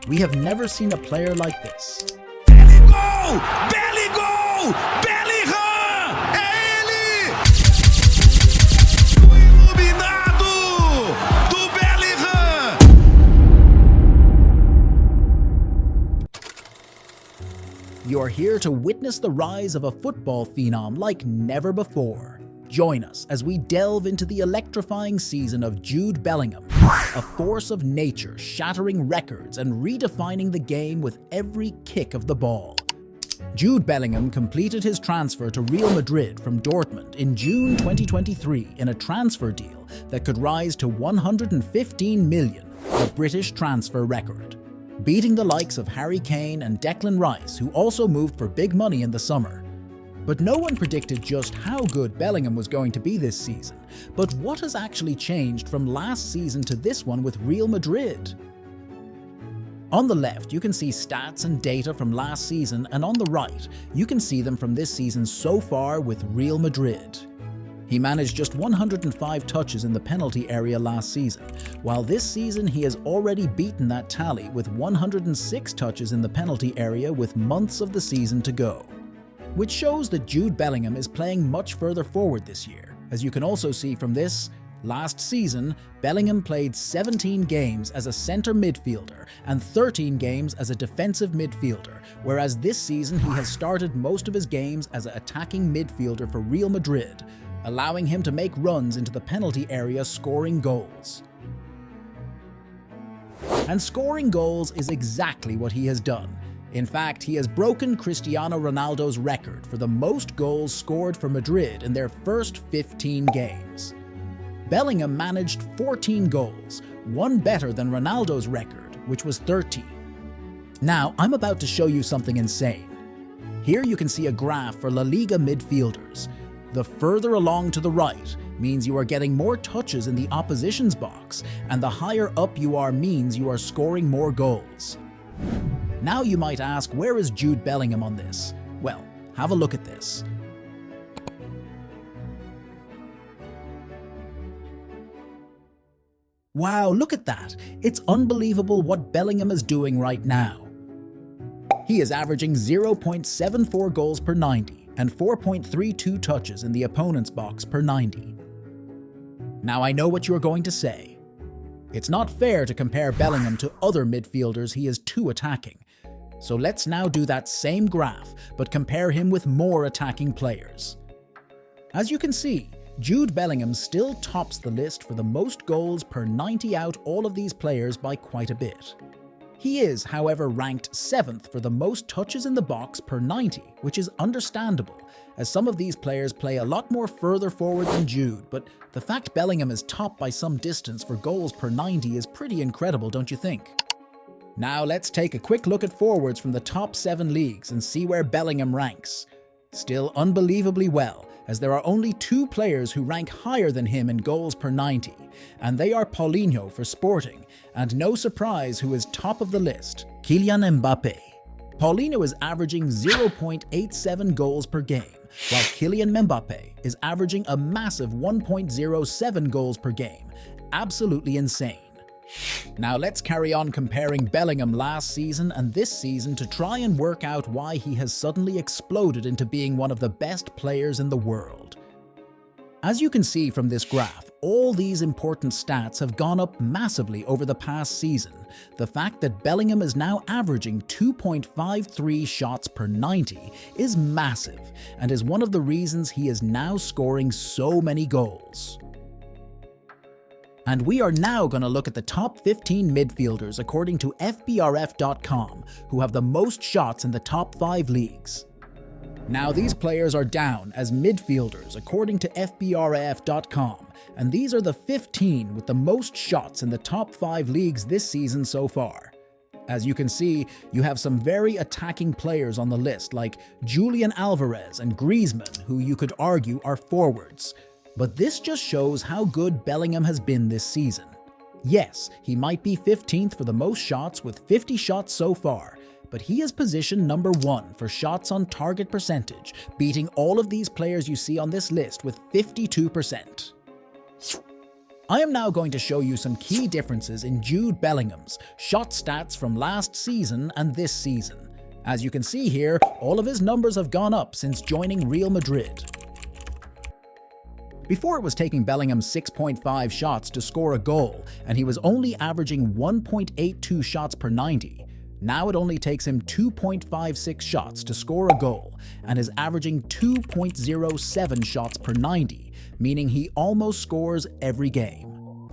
We have never seen a player like this. Bellingham! Bellingham! Bellingham! É ele! O iluminado do Bellingham! You are here to witness the rise of a football phenom like never before. Join us as we delve into the electrifying season of Jude Bellingham, a force of nature shattering records and redefining the game with every kick of the ball. Jude Bellingham completed his transfer to Real Madrid from Dortmund in June 2023 in a transfer deal that could rise to 115 million, a British transfer record, beating the likes of Harry Kane and Declan Rice, who also moved for big money in the summer. But no one predicted just how good Bellingham was going to be this season. But what has actually changed from last season to this one with Real Madrid? On the left, you can see stats and data from last season, and on the right, you can see them from this season so far with Real Madrid. He managed just 105 touches in the penalty area last season, while this season he has already beaten that tally with 106 touches in the penalty area with months of the season to go. Which shows that Jude Bellingham is playing much further forward this year. As you can also see from this, last season, Bellingham played 17 games as a centre midfielder and 13 games as a defensive midfielder, whereas this season he has started most of his games as an attacking midfielder for Real Madrid, allowing him to make runs into the penalty area scoring goals. And scoring goals is exactly what he has done. In fact, he has broken Cristiano Ronaldo's record for the most goals scored for Madrid in their first 15 games. Bellingham managed 14 goals, one better than Ronaldo's record, which was 13. Now, I'm about to show you something insane. Here you can see a graph for La Liga midfielders. The further along to the right means you are getting more touches in the opposition's box, and the higher up you are means you are scoring more goals. Now you might ask, where is Jude Bellingham on this? Well, have a look at this. Wow, look at that! It's unbelievable what Bellingham is doing right now. He is averaging 0.74 goals per 90 and 4.32 touches in the opponent's box per 90. Now I know what you are going to say. It's not fair to compare Bellingham to other midfielders he is too attacking. So let's now do that same graph, but compare him with more attacking players. As you can see, Jude Bellingham still tops the list for the most goals per 90 out all of these players by quite a bit. He is, however, ranked 7th for the most touches in the box per 90, which is understandable, as some of these players play a lot more further forward than Jude, but the fact Bellingham is top by some distance for goals per 90 is pretty incredible, don't you think? Now let's take a quick look at forwards from the top 7 leagues and see where Bellingham ranks. Still unbelievably well, as there are only 2 players who rank higher than him in goals per 90, and they are Paulinho for Sporting, and no surprise who is top of the list, Kylian Mbappe. Paulinho is averaging 0.87 goals per game, while Kylian Mbappe is averaging a massive 1.07 goals per game. Absolutely insane. Now let's carry on comparing Bellingham last season and this season to try and work out why he has suddenly exploded into being one of the best players in the world. As you can see from this graph, all these important stats have gone up massively over the past season. The fact that Bellingham is now averaging 2.53 shots per 90 is massive and is one of the reasons he is now scoring so many goals. And we are now going to look at the top 15 midfielders according to FBRF.com, who have the most shots in the top 5 leagues. Now these players are down as midfielders according to FBRF.com, and these are the 15 with the most shots in the top 5 leagues this season so far. As you can see, you have some very attacking players on the list like Julian Alvarez and Griezmann, who you could argue are forwards. But this just shows how good Bellingham has been this season. Yes, he might be 15th for the most shots with 50 shots so far, but he is position number 1 for shots on target percentage, beating all of these players you see on this list with 52%. I am now going to show you some key differences in Jude Bellingham's shot stats from last season and this season. As you can see here, all of his numbers have gone up since joining Real Madrid. Before it was taking Bellingham 6.5 shots to score a goal, and he was only averaging 1.82 shots per 90. Now it only takes him 2.56 shots to score a goal, and is averaging 2.07 shots per 90, meaning he almost scores every game.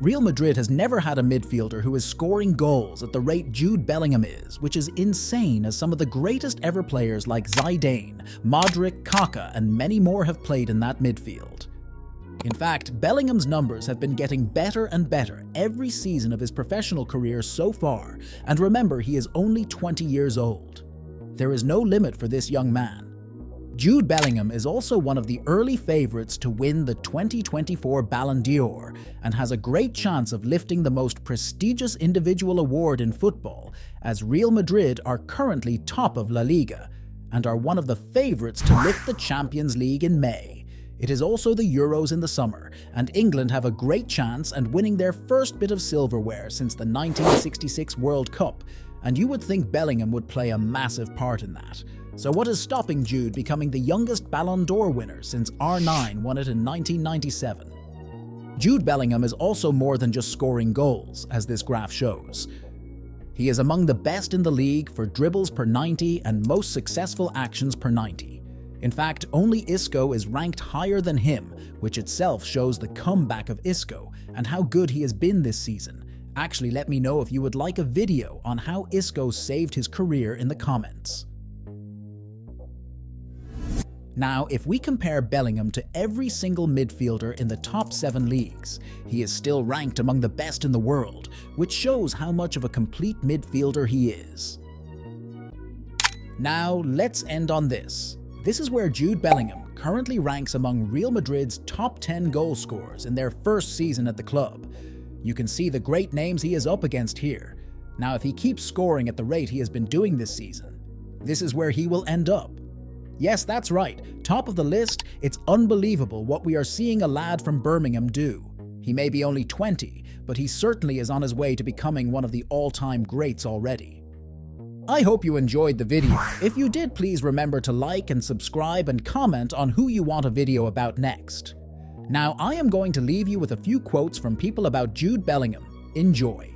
Real Madrid has never had a midfielder who is scoring goals at the rate Jude Bellingham is, which is insane, as some of the greatest ever players like Zidane, Modric, Kaká, and many more have played in that midfield. In fact, Bellingham's numbers have been getting better and better every season of his professional career so far, and remember, he is only 20 years old. There is no limit for this young man. Jude Bellingham is also one of the early favourites to win the 2024 Ballon d'Or, and has a great chance of lifting the most prestigious individual award in football, as Real Madrid are currently top of La Liga, and are one of the favourites to lift the Champions League in May. It is also the Euros in the summer, and England have a great chance at winning their first bit of silverware since the 1966 World Cup, and you would think Bellingham would play a massive part in that. So what is stopping Jude becoming the youngest Ballon d'Or winner since R9 won it in 1997? Jude Bellingham is also more than just scoring goals, as this graph shows. He is among the best in the league for dribbles per 90 and most successful actions per 90. In fact, only Isco is ranked higher than him, which itself shows the comeback of Isco and how good he has been this season. Actually, let me know if you would like a video on how Isco saved his career in the comments. Now, if we compare Bellingham to every single midfielder in the top 7 leagues, he is still ranked among the best in the world, which shows how much of a complete midfielder he is. Now, let's end on this. This is where Jude Bellingham currently ranks among Real Madrid's top 10 goal scorers in their first season at the club. You can see the great names he is up against here. Now, if he keeps scoring at the rate he has been doing this season, this is where he will end up. Yes, that's right, top of the list. It's unbelievable what we are seeing a lad from Birmingham do. He may be only 20, but he certainly is on his way to becoming one of the all-time greats already. I hope you enjoyed the video. If you did, please remember to like and subscribe and comment on who you want a video about next. Now, I am going to leave you with a few quotes from people about Jude Bellingham. Enjoy.